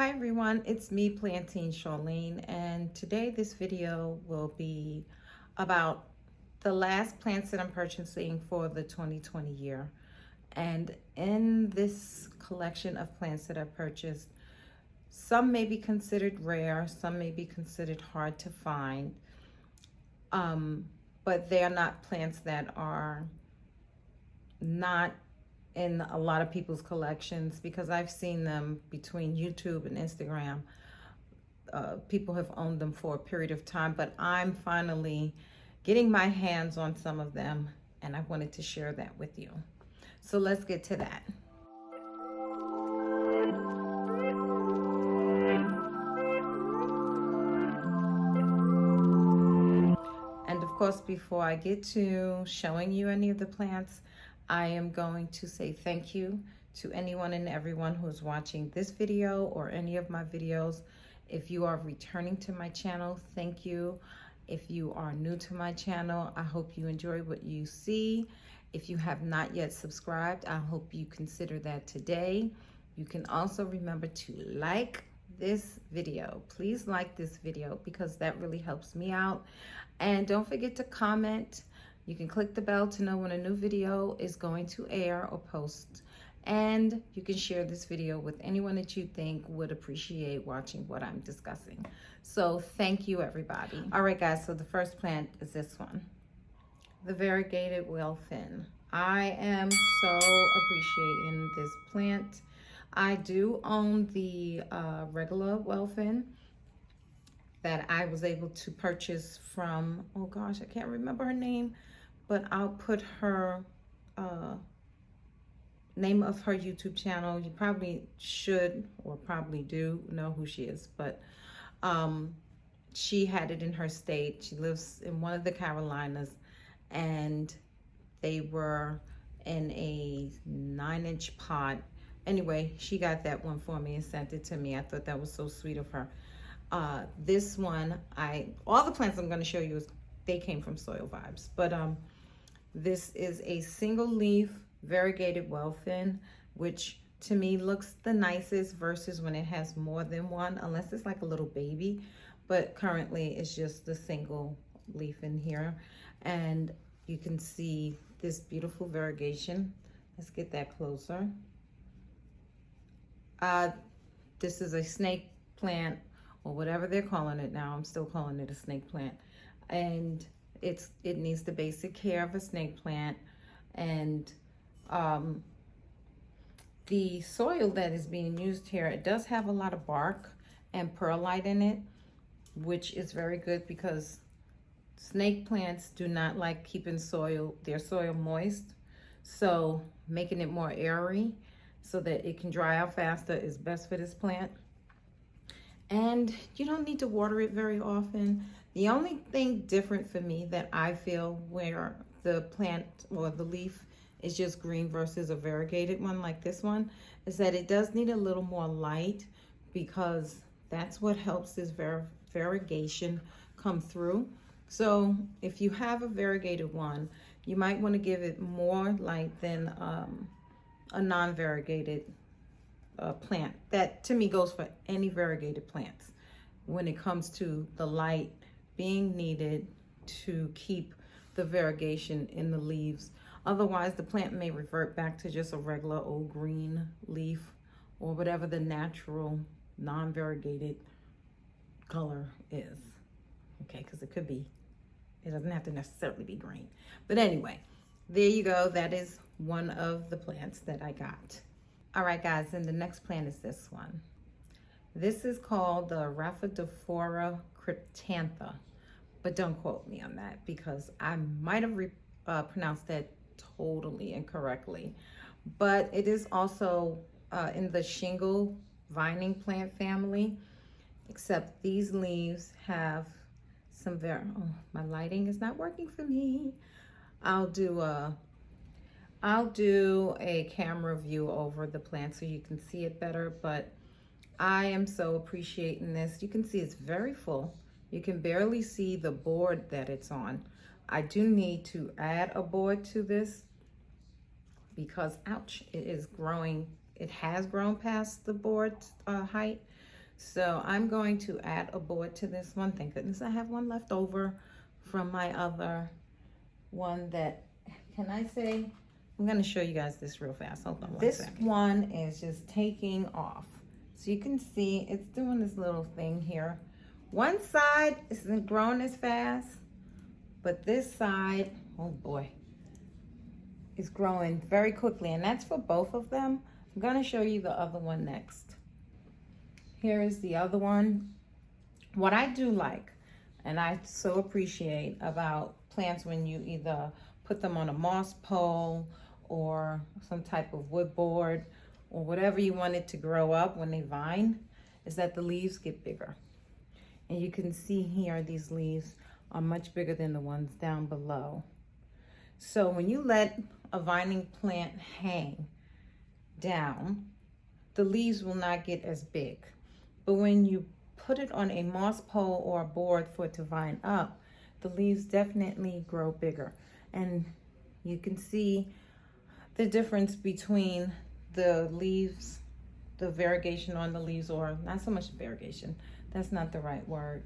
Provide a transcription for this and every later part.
Hi everyone, it's me, Plantain Charlene, and today this video will be about the last plants that I'm purchasing for the 2020 year. And in this collection of plants that I purchased, some may be considered rare, some may be considered hard to find, but they are not plants that are not in a lot of people's collections, because I've seen them between YouTube and Instagram. People have owned them for a period of time, but I'm finally getting my hands on some of them, and I wanted to share that with you. So let's get to that. And of course, before I get to showing you any of the plants, I am going to say thank you to anyone and everyone who is watching this video or any of my videos. If you are returning to my channel, thank you. If you are new to my channel, I hope you enjoy what you see. If you have not yet subscribed, I hope you consider that today. You can also remember to like this video. Please like this video because that really helps me out. And don't forget to comment. You can click the bell to know when a new video is going to air or post. And you can share this video with anyone that you think would appreciate watching what I'm discussing. So thank you, everybody. All right, guys, so the first plant is this one, the variegated wellfin. I am so appreciating this plant. I do own the regular wellfin that I was able to purchase from, oh gosh, I can't remember her name, but I'll put her name of her YouTube channel. You probably should or probably do know who she is, but she had it in her state. She lives in one of the Carolinas, and they were in a 9-inch pot. Anyway, she got that one for me and sent it to me. I thought that was so sweet of her. This one, all the plants I'm going to show you, they came from Soil Vibes, but this is a single leaf variegated wellfin, which to me looks the nicest versus when it has more than one, unless it's like a little baby, but currently it's just the single leaf in here. And you can see this beautiful variegation. Let's get that closer. This is a snake plant, or whatever they're calling it now. I'm still calling it a snake plant, and it needs the basic care of a snake plant. And the soil that is being used here, it does have a lot of bark and perlite in it, which is very good because snake plants do not like keeping their soil moist. So making it more airy so that it can dry out faster is best for this plant. And you don't need to water it very often. The only thing different for me that I feel where the plant or the leaf is just green versus a variegated one like this one is that it does need a little more light, because that's what helps this variegation come through. So if you have a variegated one, you might want to give it more light than a non-variegated plant. That to me goes for any variegated plants when it comes to the light being needed to keep the variegation in the leaves. Otherwise, the plant may revert back to just a regular old green leaf or whatever the natural non-variegated color is. Okay, because it doesn't have to necessarily be green. But anyway, there you go. That is one of the plants that I got. All right, guys, and the next plant is this one. This is called the Rapha dephora cryptantha, but don't quote me on that because I might have pronounced that totally incorrectly. But it is also in the shingle vining plant family, except these leaves have some oh, my lighting is not working for me. I'll do a camera view over the plant so you can see it better, but I am so appreciating this. You can see it's very full. You can barely see the board that it's on. I do need to add a board to this because, ouch, it is growing. It has grown past the board height. So I'm going to add a board to this one. Thank goodness I have one left over from my other one that, can I say, I'm going to show you guys this real fast. Hold on one second. This one is just taking off. So you can see it's doing this little thing here. One side isn't growing as fast, but this side, oh boy, is growing very quickly. And that's for both of them. I'm going to show you the other one next. Here is the other one. What I do like, and I so appreciate about plants when you either put them on a moss pole or some type of wood board or whatever you want it to grow up when they vine, is that the leaves get bigger. And you can see here, these leaves are much bigger than the ones down below. So when you let a vining plant hang down, the leaves will not get as big. But when you put it on a moss pole or a board for it to vine up, the leaves definitely grow bigger. And you can see the difference between the leaves, the variegation on the leaves, or not so much variegation, that's not the right word.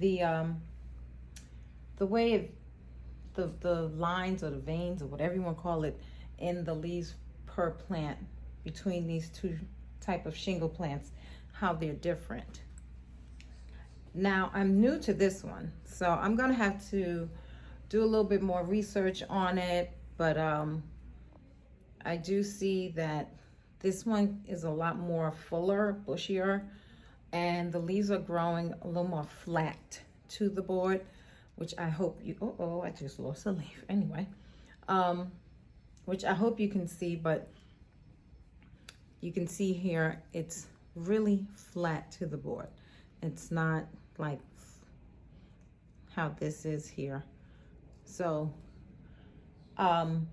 The way the lines or the veins or whatever you want to call it in the leaves per plant between these two type of shingle plants, how they're different. Now I'm new to this one, so I'm gonna have to do a little bit more research on it, but I do see that this one is a lot more fuller, bushier, and the leaves are growing a little more flat to the board, which I hope you, oh, I just lost a leaf. Anyway, which I hope you can see, but you can see here, it's really flat to the board. It's not like how this is here. So, I'm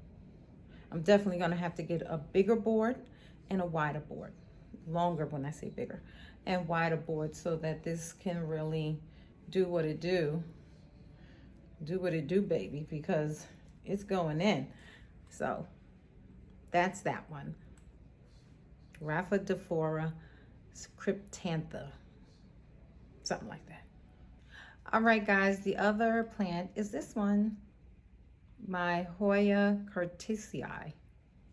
definitely gonna have to get a bigger board and a wider board, longer when I say bigger, and wider board, so that this can really do what it do baby, because it's going in. So that's that one. Rapha dephora cryptantha, something like that. All right guys, the other plant is this one, my Hoya Cartisia.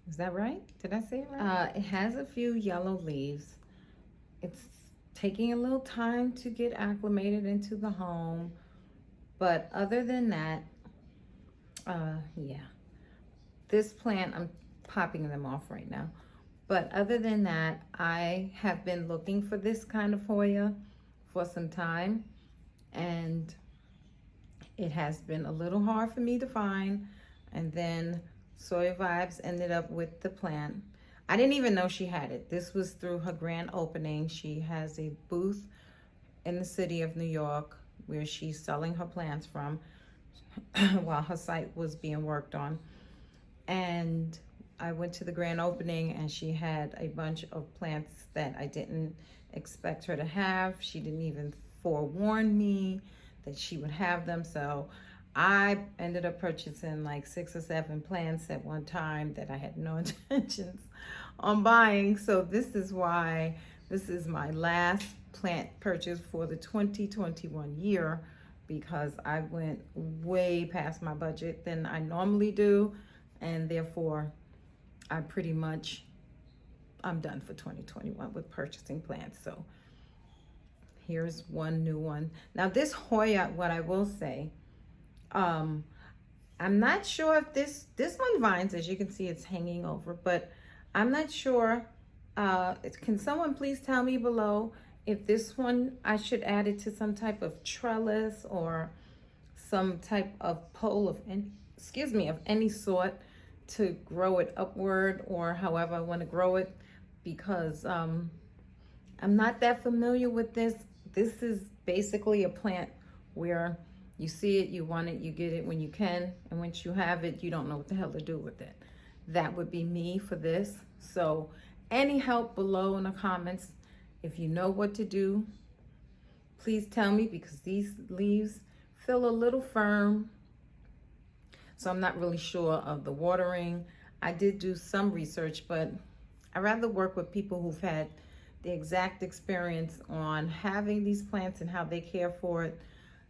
Is that right? Did I say it right? It has a few yellow leaves. It's taking a little time to get acclimated into the home, but other than that, yeah, this plant, I'm popping them off right now, but other than that, I have been looking for this kind of Hoya for some time, and it has been a little hard for me to find. And then Soil Vibes ended up with the plant. I didn't even know she had it. This was through her grand opening. She has a booth in the city of New York where she's selling her plants from while her site was being worked on. And I went to the grand opening and she had a bunch of plants that I didn't expect her to have. She didn't even forewarn me that she would have them. So I ended up purchasing like 6 or 7 plants at one time that I had no intentions on buying. So this is why this is my last plant purchase for the 2021 year, because I went way past my budget than I normally do, and therefore I'm done for 2021 with purchasing plants. So here's one new one. Now this Hoya, what I will say, I'm not sure if this one vines, as you can see, it's hanging over, but I'm not sure. Can someone please tell me below if this one, I should add it to some type of trellis or some type of pole of any sort to grow it upward, or however I want to grow it, because I'm not that familiar with this. This is basically a plant where you see it, you want it, you get it when you can, and once you have it, you don't know what the hell to do with it. That would be me for this. So any help below in the comments, if you know what to do, please tell me, because these leaves feel a little firm. So I'm not really sure of the watering. I did do some research, but I rather work with people who've had the exact experience on having these plants and how they care for it,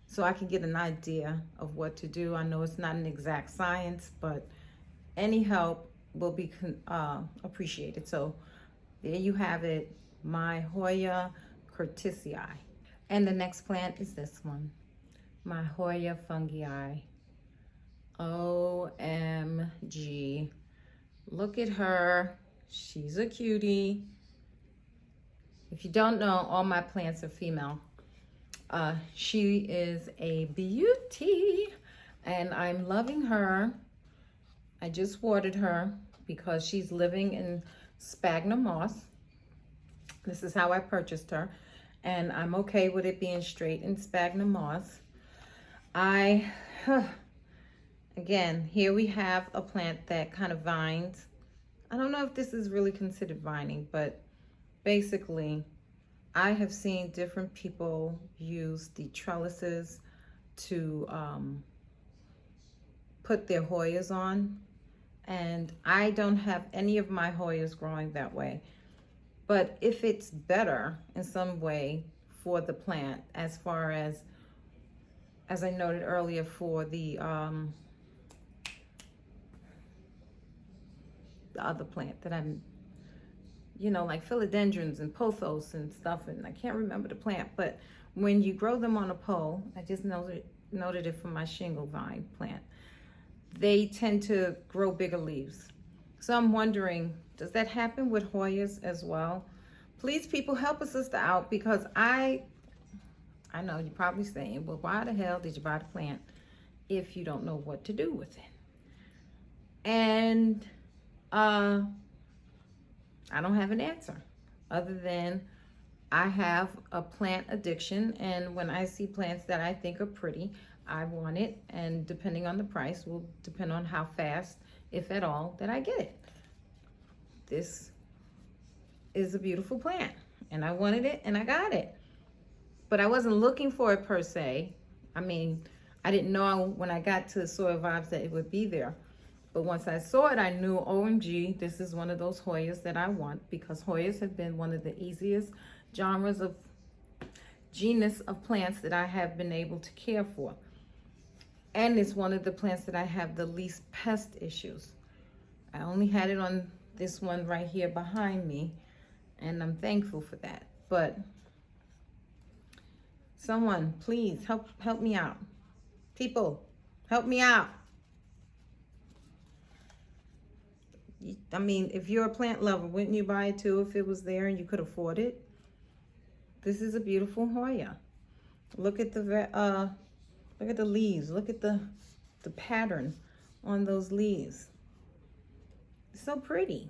so I can get an idea of what to do. I know it's not an exact science, but any help will be appreciated. So there you have it, my Hoya Cartisia. And the next plant is this one, my Hoya Fungi Eye. OMG. Look at her. She's a cutie. If you don't know, all my plants are female. She is a beauty, and I'm loving her. I just watered her because she's living in sphagnum moss. This is how I purchased her, and I'm okay with it being straight in sphagnum moss. Again, here we have a plant that kind of vines. I don't know if this is really considered vining, but basically, I have seen different people use the trellises to put their Hoyas on, and I don't have any of my Hoyas growing that way. But if it's better in some way for the plant, as far as I noted earlier, for the other plant that I'm, like philodendrons and pothos and stuff, and I can't remember the plant, but when you grow them on a pole, I just noted it for my shingle vine plant, they tend to grow bigger leaves. So I'm wondering, does that happen with Hoyas as well? Please, people, help a sister out, because I know you're probably saying, well, why the hell did you buy the plant if you don't know what to do with it? And I don't have an answer other than I have a plant addiction, and when I see plants that I think are pretty, I want it, and depending on the price will depend on how fast, if at all, that I get it. This is a beautiful plant, and I wanted it, and I got it. But I wasn't looking for it per se. I mean, I didn't know when I got to Soil Vibes that it would be there. But once I saw it, I knew, OMG, this is one of those Hoyas that I want, because Hoyas have been one of the easiest genus of plants that I have been able to care for. And it's one of the plants that I have the least pest issues. I only had it on this one right here behind me, and I'm thankful for that. But someone, please help me out. People, help me out. I mean, if you're a plant lover, wouldn't you buy it too if it was there and you could afford it? This is a beautiful Hoya. Look at the leaves. Look at the pattern on those leaves. It's so pretty.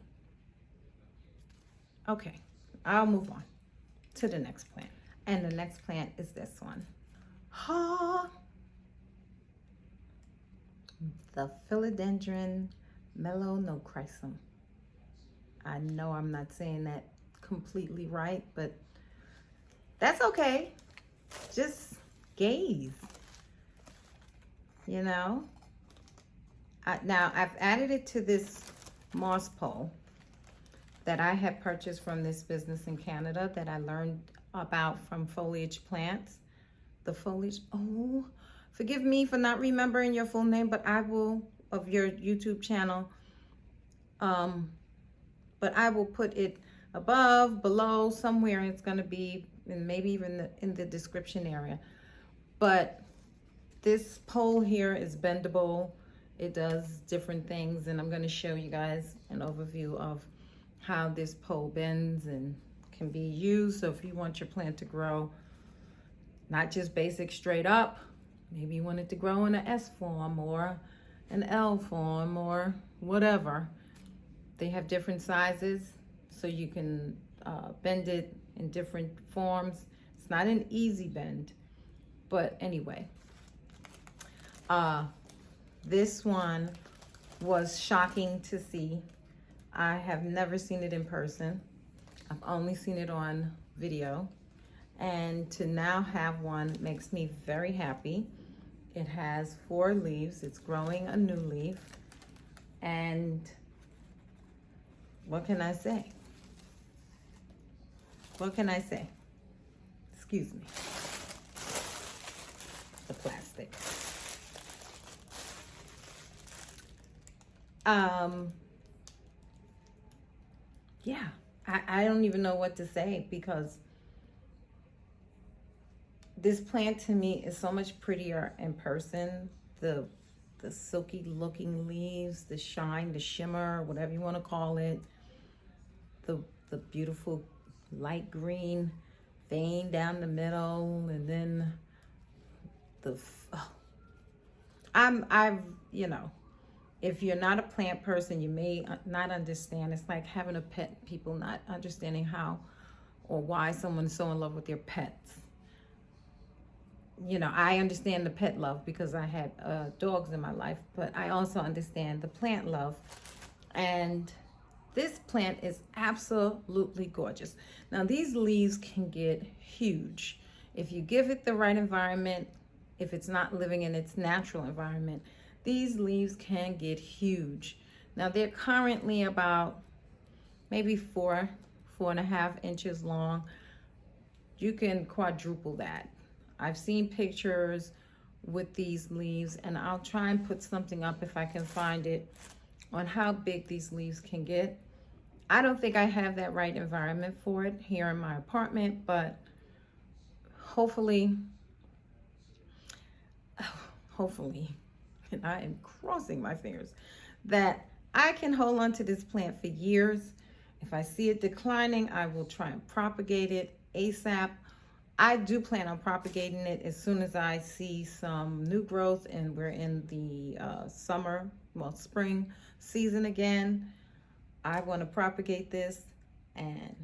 Okay, I'll move on to the next plant. And the next plant is this one. The Philodendron Mellow, no Chryson. I know I'm not saying that completely right, but that's okay. Just gaze, Now I've added it to this moss pole that I have purchased from this business in Canada that I learned about from Foliage Plants. The foliage, oh, forgive me for not remembering your full name, but I will, of your YouTube channel. But I will put it above, below, somewhere, and it's gonna be, and maybe even in the description area. But this pole here is bendable. It does different things, and I'm gonna show you guys an overview of how this pole bends and can be used. So if you want your plant to grow, not just basic straight up, maybe you want it to grow in an S form or an L form or whatever. They have different sizes, so you can bend it in different forms. It's not an easy bend, but anyway. This one was shocking to see. I have never seen it in person. I've only seen it on video. And to now have one makes me very happy. It has 4 leaves. It's growing a new leaf. And what can I say? What can I say? Excuse me. The plastic. Yeah, I don't even know what to say, because this plant to me is so much prettier in person. The silky looking leaves, the shine, the shimmer, whatever you want to call it. The beautiful light green vein down the middle, and then I've you know, if you're not a plant person, you may not understand. It's like having a pet, people not understanding how or why someone's so in love with their pets. You know, I understand the pet love because I had dogs in my life, but I also understand the plant love. And this plant is absolutely gorgeous. Now, these leaves can get huge if you give it the right environment. If it's not living in its natural environment, these leaves can get huge. Now, they're currently about maybe 4.5 inches long. You can quadruple that. I've seen pictures with these leaves, and I'll try and put something up if I can find it on how big these leaves can get. I don't think I have that right environment for it here in my apartment, but hopefully, and I am crossing my fingers, that I can hold on to this plant for years. If I see it declining, I will try and propagate it ASAP. I do plan on propagating it as soon as I see some new growth and we're in the spring season again. I want to propagate this and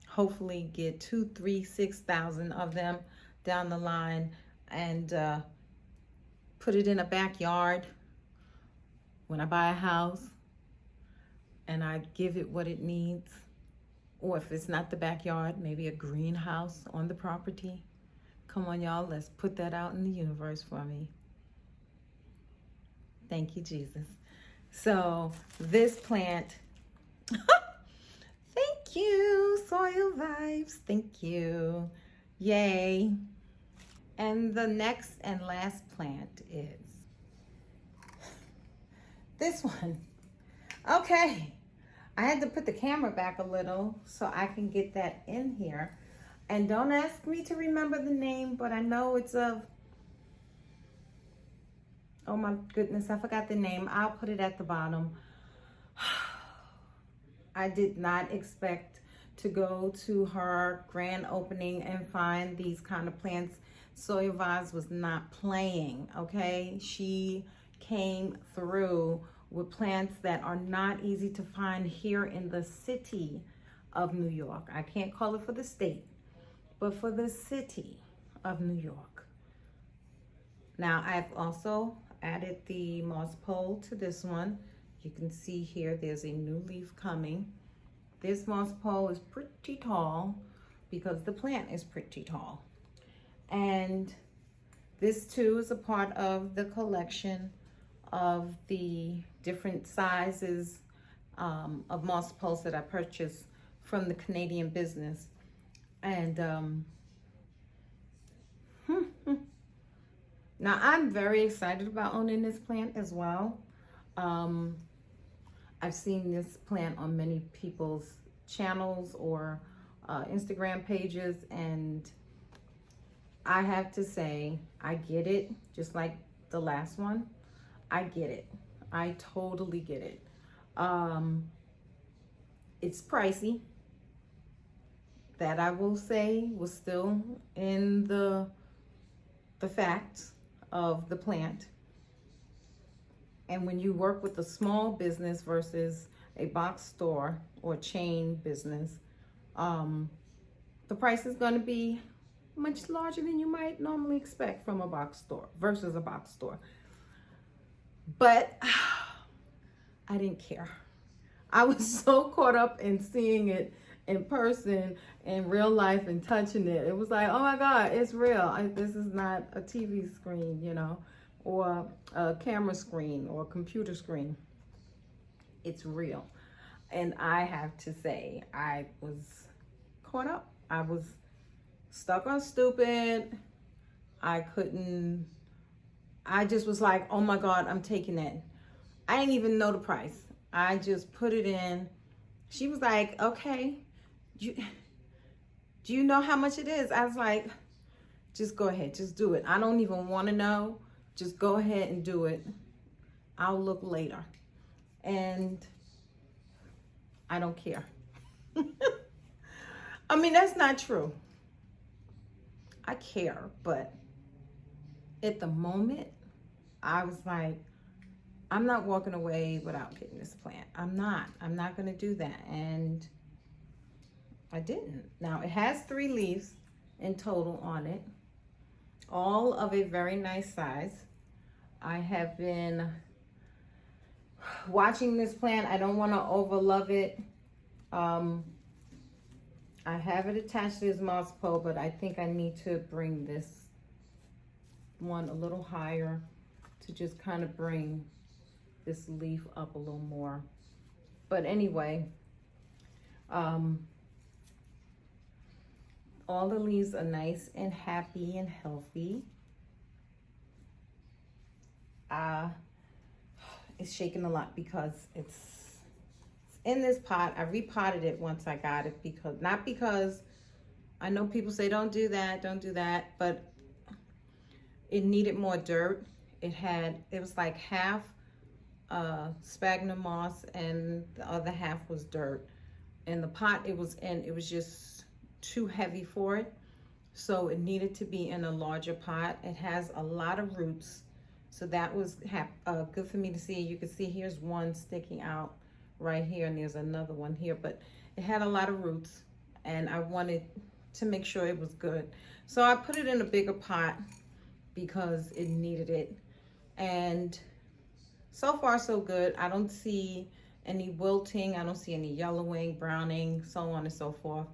hopefully get 2, 3, 6,000 of them down the line, and put it in a backyard when I buy a house, and I give it what it needs. Or if it's not the backyard, maybe a greenhouse on the property. Come on, y'all, let's put that out in the universe for me. Thank you, Jesus. So this plant, thank you, Soil Vibes, thank you, yay. And the next and last plant is this one. Okay. I had to put the camera back a little so I can get that in here. And don't ask me to remember the name, but I know it's of, oh my goodness, I forgot the name. I'll put it at the bottom. I did not expect to go to her grand opening and find these kind of plants. Soil Vibes was not playing, okay? She came through with plants that are not easy to find here in the city of New York. I can't call it for the state, but for the city of New York. Now, I've also added the moss pole to this one. You can see here there's a new leaf coming. This moss pole is pretty tall because the plant is pretty tall. And this too is a part of the collection of the different sizes of moss poles that I purchased from the Canadian business. And now I'm very excited about owning this plant as well. I've seen this plant on many people's channels or Instagram pages, and I have to say, I get it, just like the last one. I get it. I totally get it. It's pricey. That I will say was still in the facts of the plant. And when you work with a small business versus a box store or chain business, the price is going to be much larger than you might normally expect from a box store versus a box store. But I didn't care. I was so caught up in seeing it in person, in real life, and touching it. It was like, oh my God, it's real. This is not a TV screen, you know, or a camera screen or a computer screen. It's real. And I have to say, I was caught up. I was stuck on stupid. I just was like, oh my God, I'm taking it. I didn't even know the price. I just put it in. She was like, okay, do you know how much it is? I was like, just go ahead, just do it. I don't even want to know. Just go ahead and do it. I'll look later. And I don't care. I mean, that's not true. I care, but at the moment, I was like, I'm not walking away without getting this plant. I'm not going to do that. And I didn't. Now, it has 3 leaves in total on it, all of a very nice size. I have been watching this plant. I don't want to overlove it. I have it attached to this moss pole, but I think I need to bring this one a little higher to just kind of bring this leaf up a little more. But anyway, all the leaves are nice and happy and healthy. It's shaking a lot because it's in this pot. I repotted it once I got it, not because I know people say don't do that, but it needed more dirt. It was like half sphagnum moss and the other half was dirt. And the pot it was in, it was just too heavy for it. So it needed to be in a larger pot. It has a lot of roots. So that was good for me to see. You can see here's one sticking out right here, and there's another one here, but it had a lot of roots and I wanted to make sure it was good. So I put it in a bigger pot because it needed it. And so far so good. I don't see any wilting. I don't see any yellowing, browning, so on and so forth.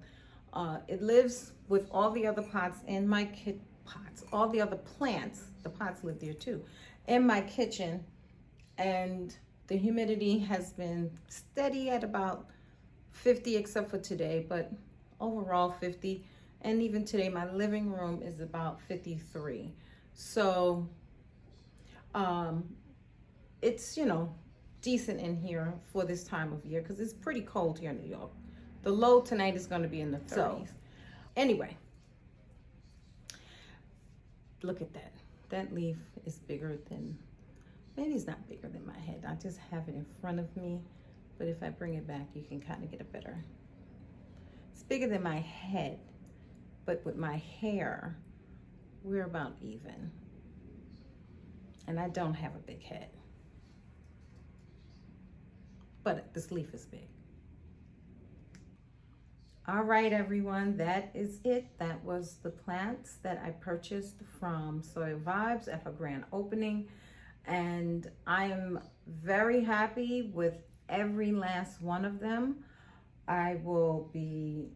It lives with all the other pots in my all the other plants. The pots live there too, in my kitchen. And the humidity has been steady at about 50, except for today, but overall 50. And even today, my living room is about 53. So it's, you know, decent in here for this time of year because it's pretty cold here in New York. The low tonight is going to be in the 30s. So, anyway, look at that. That leaf is bigger than, maybe it's not bigger than my head. I just have it in front of me. But if I bring it back, you can kind of get a better. It's bigger than my head. But with my hair, we're about even. And I don't have a big head. But this leaf is big. All right, everyone, that is it. That was the plants that I purchased from Soil Vibes at her grand opening. And I am very happy with every last one of them. I will be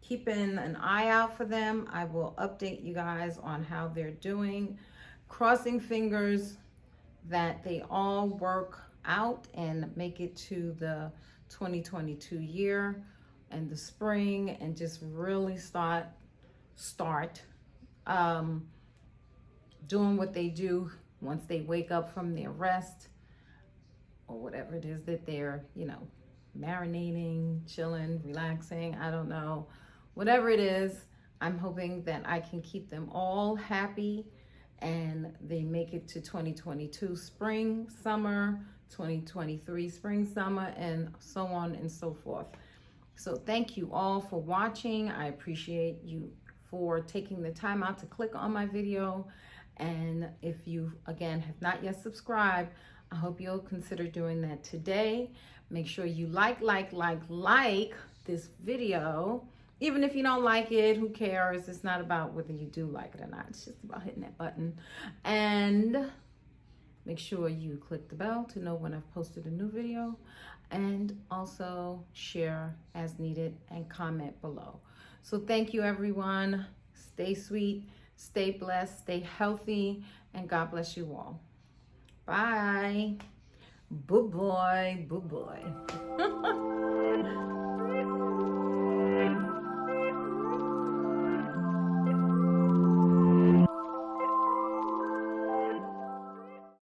keeping an eye out for them. I will update you guys on how they're doing. Crossing fingers that they all work out and make it to the 2022 year and the spring, and just really start doing what they do once they wake up from their rest or whatever it is that they're, you know, marinating, chilling, relaxing, I don't know. Whatever it is, I'm hoping that I can keep them all happy and they make it to 2022 spring, summer, 2023 spring, summer, and so on and so forth. So thank you all for watching. I appreciate you for taking the time out to click on my video. And if you, again, have not yet subscribed, I hope you'll consider doing that today. Make sure you like this video. Even if you don't like it, who cares? It's not about whether you do like it or not. It's just about hitting that button. And make sure you click the bell to know when I've posted a new video. And also share as needed and comment below. So thank you, everyone. Stay sweet, stay blessed, stay healthy, and God bless you all. Bye. Boo boy, boo boy.